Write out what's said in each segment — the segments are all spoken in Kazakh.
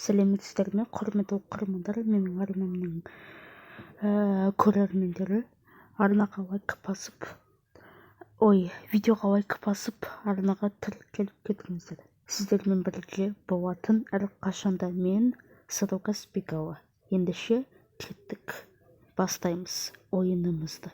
сәлеметсіздер ме, құрметті оқырмандар? Менің арнамның көрермендері арнаға лайк басып, видеоға лайк басып, арнаға тіркеліп кетіңіздер. Сіздермен бірге болатын әрқашанда мен Садуақас Бекалы. Ендеше кеттік, бастаймыз ойынымызды.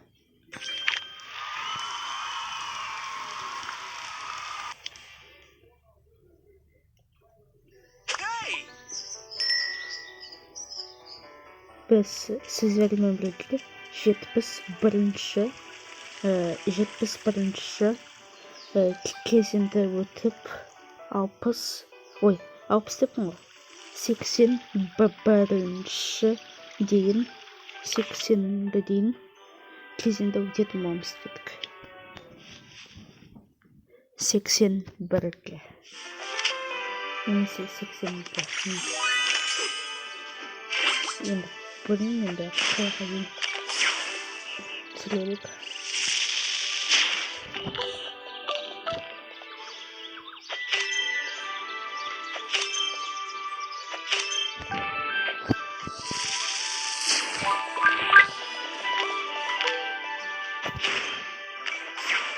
Біз сіздермен бірге 71-ші кезеңді өтіп 81-ші дейін кезеңді өтетін боламыз дедік. 81-ге немесе 82. Енді қалаға түсірелік.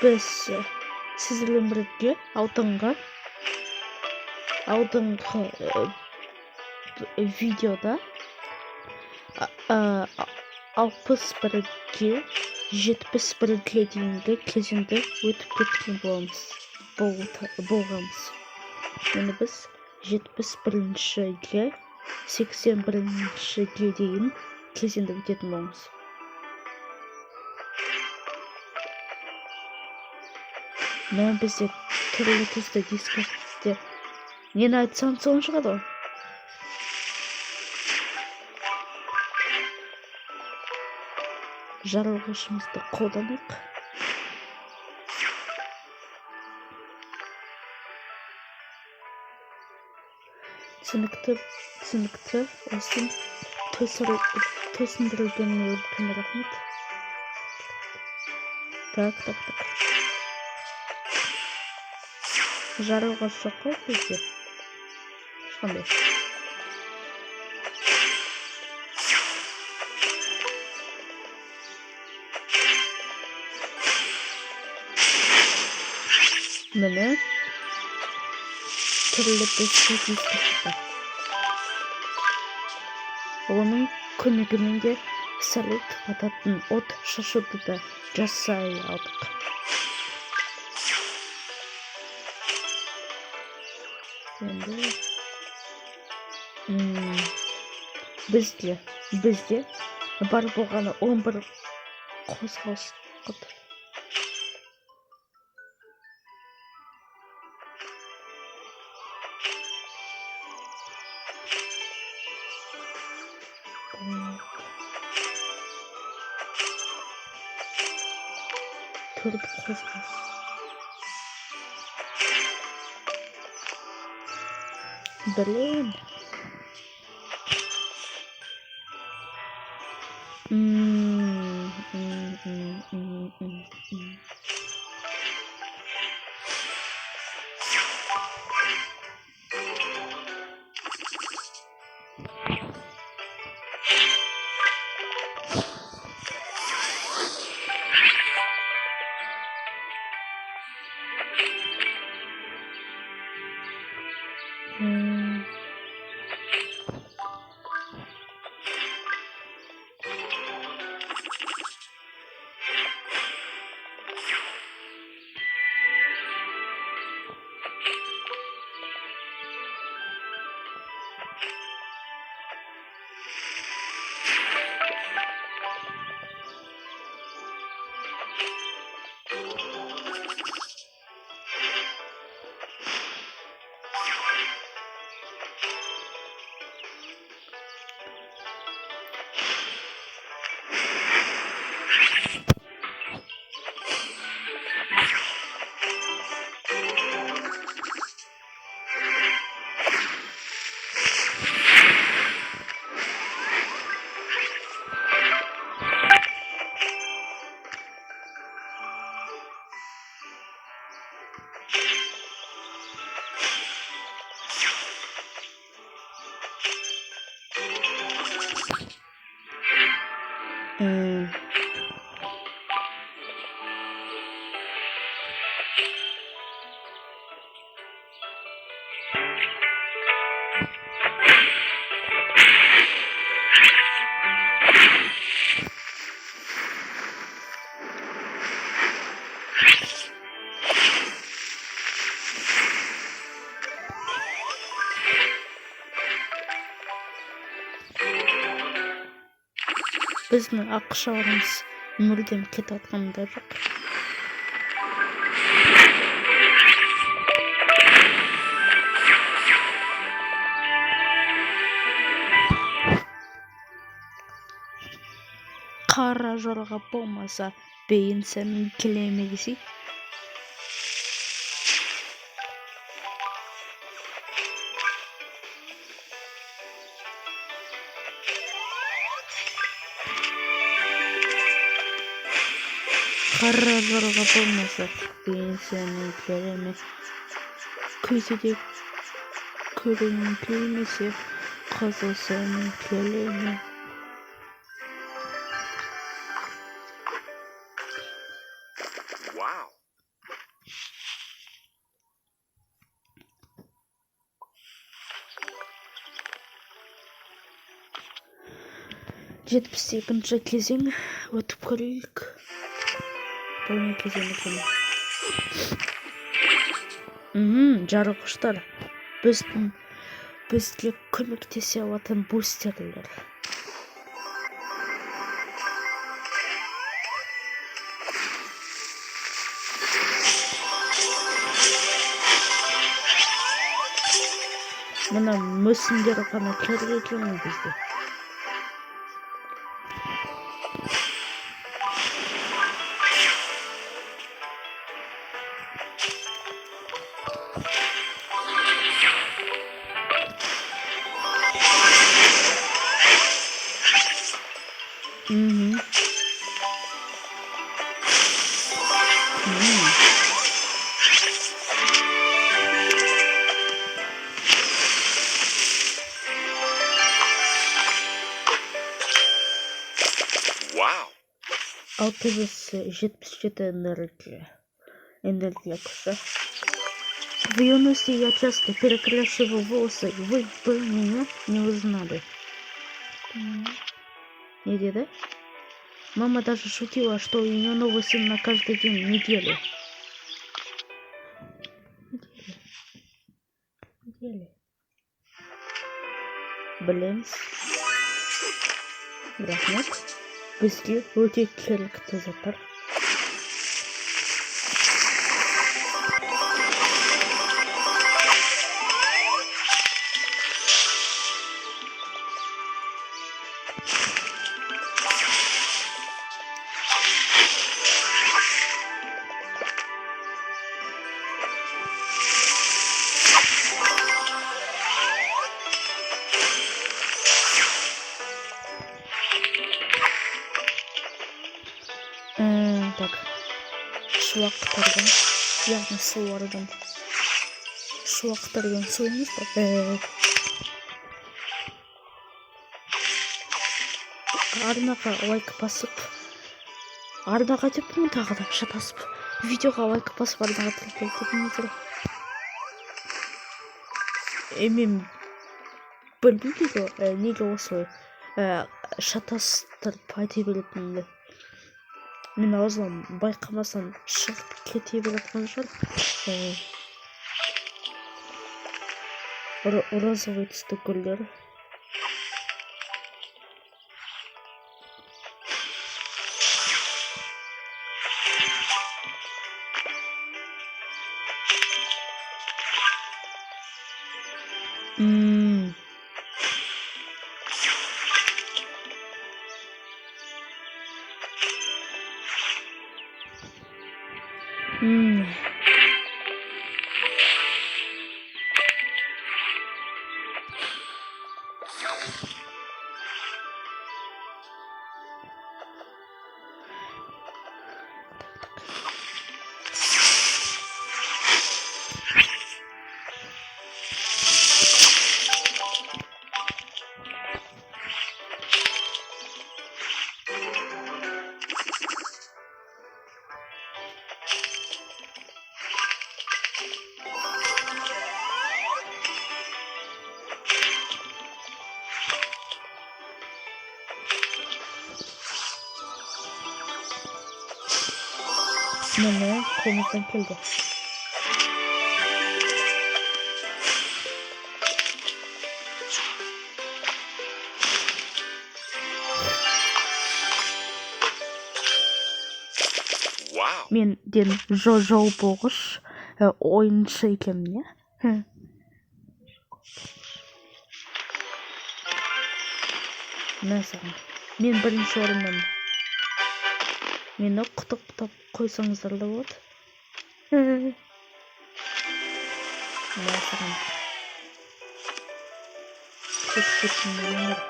Біз сіздермен бірге алдыңғы видеода 61-ге 71-ге дейінгі кезеңді өтіп кеткен болғанбыз. Енді біз 71-шіге 81-шіге дейін кезеңді өтетін боламыз. Мен бізде түрлі түсті дисктерде нені айтсам соны шығады ғой. Жарылғышымызды қолданайық. Түсінікті осының төсіндірілгеніне үлкен рахмет. Так. Жарылғыш жоқ қой бізде. Ешқандай. Міне түрлі түсті дискер шықты. Оның көмегімен де салют ататын от шашуды да жасай алдық. Енді бізде бар болғаны 11 қозғалыс қалды. Төрт қозғалыс. Білем. 음, біздің ақшаларымыз мүлдем кетіп жатқанда жоқ. Қара жорға болмаса бейін сенің келемегісі. Қара жорға болмаса бейін сенің келемес. Көзіде көрің келмесе қызыл сенің келеме. Wow. Жетпіс екінші кезең өтіп көрейік. Бұл не кезең екен? Жарылғыштар. Бізге көмектесе алатын бустерлер. Мына мүсіндер ғана керек екен бізде. Wow. 677 энергия куша. В юности я часто перекрашивал волосы, вы бы меня не узнали. Иди, да? Мама даже шутила, что у нее новый сын на каждый день недели. Блин. Рахмет. Бізге өте керекті заттар. Так, шуақтардан, яғни суардан. Шуақтардан суымыз бар. Арнаға лайк басып, арнаға деппін тағы да шатасып. Видеоға лайк басып, арнаға тіліп кетіңіздер. Мен білмейді неге осылай шатастырып айта беретінімді. Мен аузынан байқамасам шығып кете беретін шығар. Розовый түсті гүлдер. Mene қолымыздан келді. Мен ден жау болғыш ойыншы екенмін, иә? Мәсіған, мен бірінші орыннан. Мені құтықтап қойсаңыздар да болады. Мәсіған. Кетіп жүрмеңдер.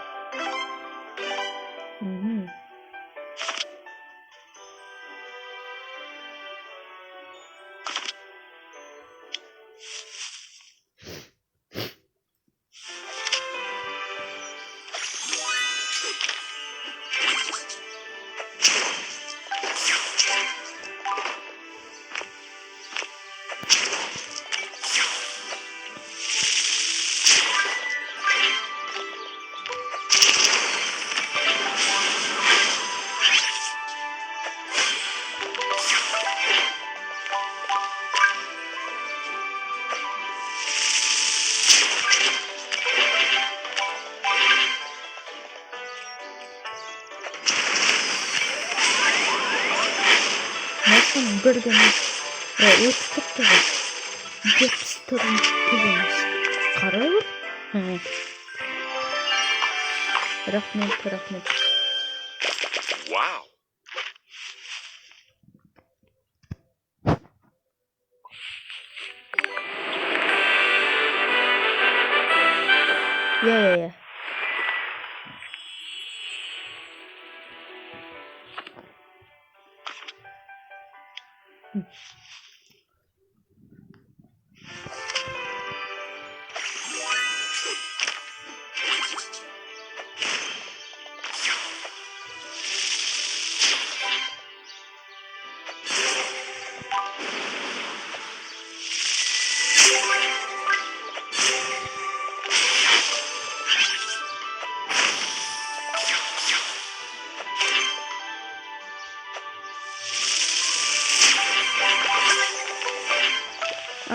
Мәсіған бірден өтіп кетті ғой. 74 көбейміз. Қарай ғой? Рахмет. Вау! Я.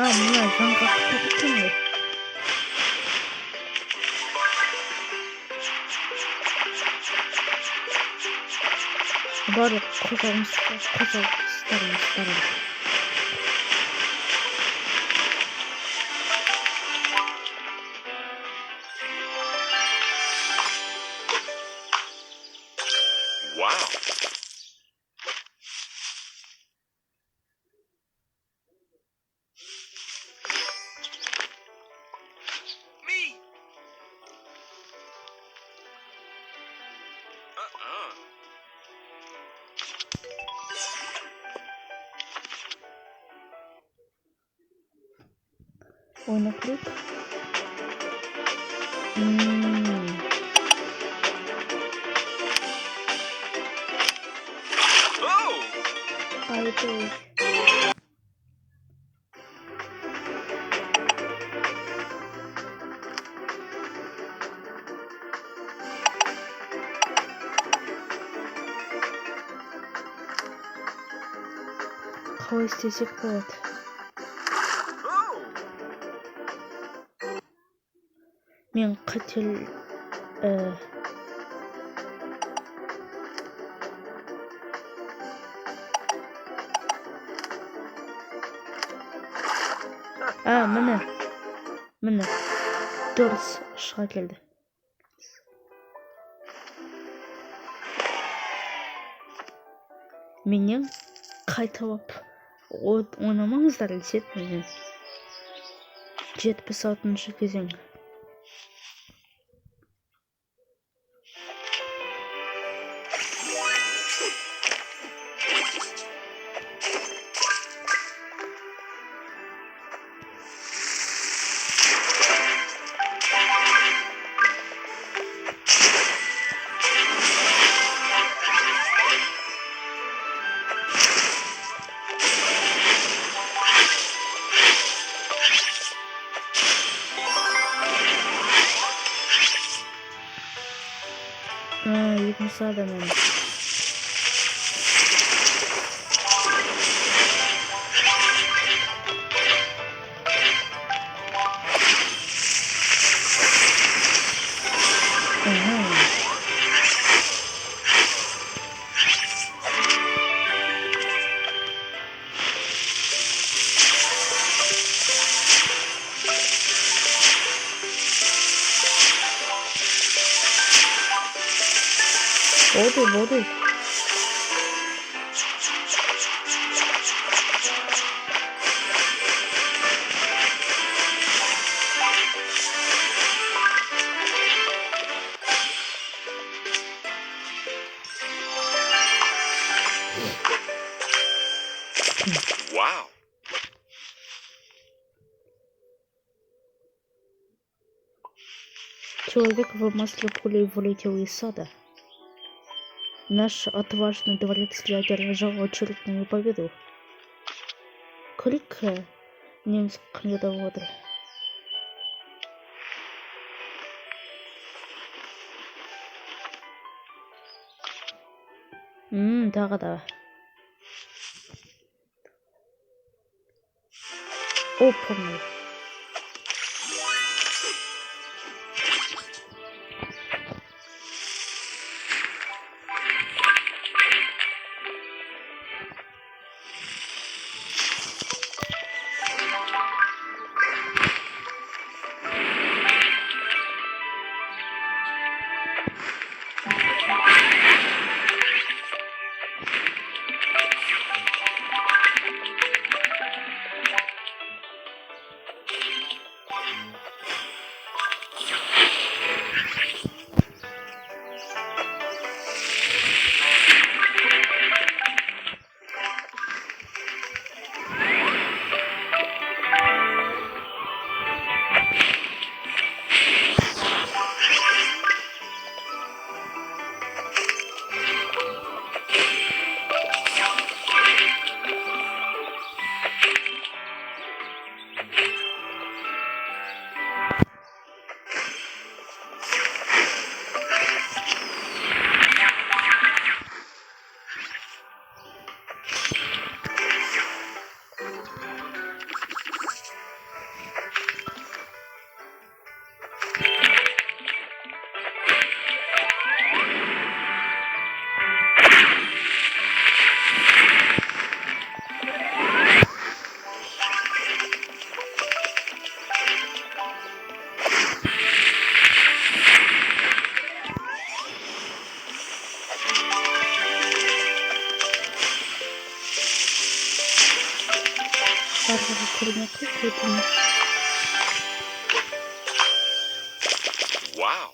Мына жаңғақ кеткен ғой. Барлық қозғалыстарымыз. Вау! Ойна клик. Айдай. Қалай істесек болады? Мен міне дұрыс шыға келді. Менен қайталап ойнамаңыздар, десет. 76-шы кезең. Екінші адамын. воду. Wow. Человек в масле пулей вылетел из сада. Наш отважный дворецкий одержал очередную победу. Крик немецких недоводов. 다가다. 오픈을. Wow.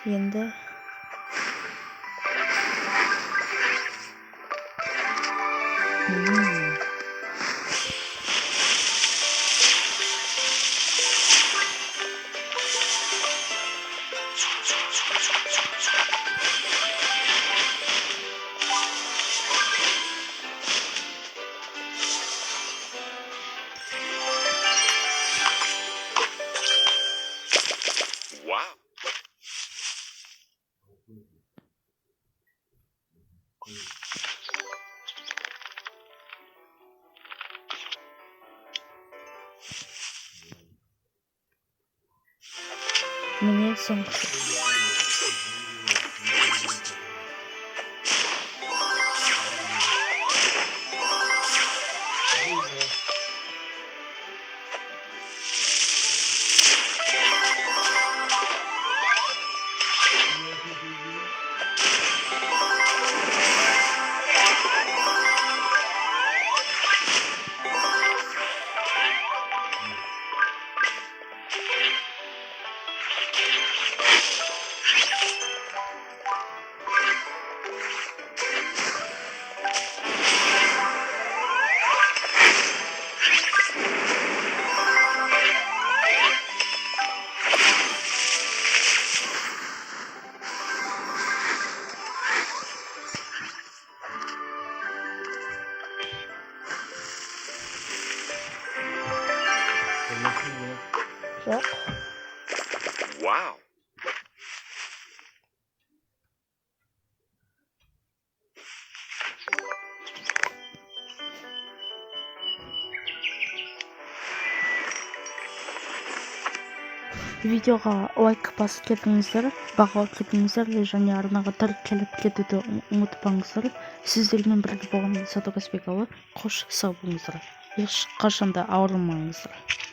Енді Wow. міне соңғысы. Жоқ. Wow. Видеоға лайк басып кетіңіздер, бағалап кетіңіздер және арнаға тіркеліп кетуді ұмытпаңыздар. Сіздермен бірге болған Садуақас Бекалы. Қош сау болыңыздар. Ешқашанда ауырмаңыздар.